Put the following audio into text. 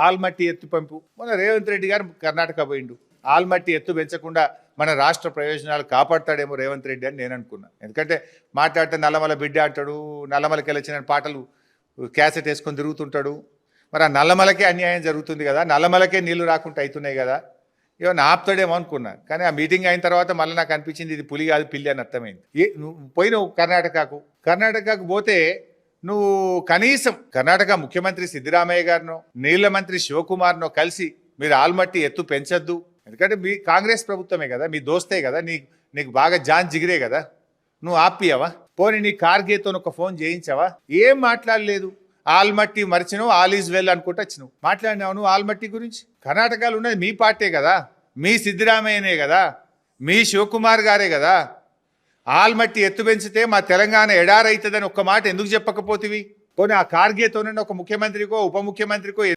ఆల్మట్టి ఎత్తు పెంపు. మొన్న రేవంత్ రెడ్డి గారు కర్ణాటక పోయిండు. ఆల్మట్టి ఎత్తు పెంచకుండా మన రాష్ట్ర ప్రయోజనాలు కాపాడతాడేమో రేవంత్ రెడ్డి అని నేను అనుకున్నా. ఎందుకంటే మాట్లాడితే నల్లమల బిడ్డ అంటాడు, నల్లమలకి వెళ్ళిన పాటలు క్యాసెట్ వేసుకొని తిరుగుతుంటాడు. మరి ఆ నల్లమలకే అన్యాయం జరుగుతుంది కదా, నల్లమలకే నీళ్లు రాకుండా అవుతున్నాయి కదా, ఏమన్నా ఆపుతాడేమో అనుకున్నా. కానీ ఆ మీటింగ్ అయిన తర్వాత మళ్ళీ నాకు అనిపించింది ఇది పులి కాదు పిల్లి అని అర్థమైంది. నువ్వు పోయినావు కర్ణాటకకు పోతే నువ్వు కనీసం కర్ణాటక ముఖ్యమంత్రి సిద్ధరామయ్య గారినో నీళ్ల మంత్రి శివకుమార్నో కలిసి మీరు ఆల్మట్టి ఎత్తు పెంచొద్దు, ఎందుకంటే మీ కాంగ్రెస్ ప్రభుత్వమే కదా, మీ దోస్తే కదా, నీకు బాగా జాన్ జిగిరే కదా, నువ్వు ఆపియవా? పోనీ నీ కార్గేతో ఒక ఫోన్ చేయించావా? ఏం మాట్లాడలేదు. ఆల్మట్టి మరిచినావు, ఆల్ ఈజ్ వెల్ అనుకుంటూ వచ్చినావు. మాట్లాడినావు నువ్వు ఆల్మట్టి గురించి? కర్ణాటకలో ఉన్నది మీ పార్టీ కదా, మీ సిద్ధరామయ్యనే కదా, మీ శివకుమార్ గారే కదా. ఆల్మట్టి ఎత్తు పెంచితే మా తెలంగాణ ఎడారైతుందని ఒక్క మాట ఎందుకు చెప్పకపోతివి? పోనీ ఆ కార్గేతోనే ఒక ముఖ్యమంత్రికో ఉప ముఖ్యమంత్రికో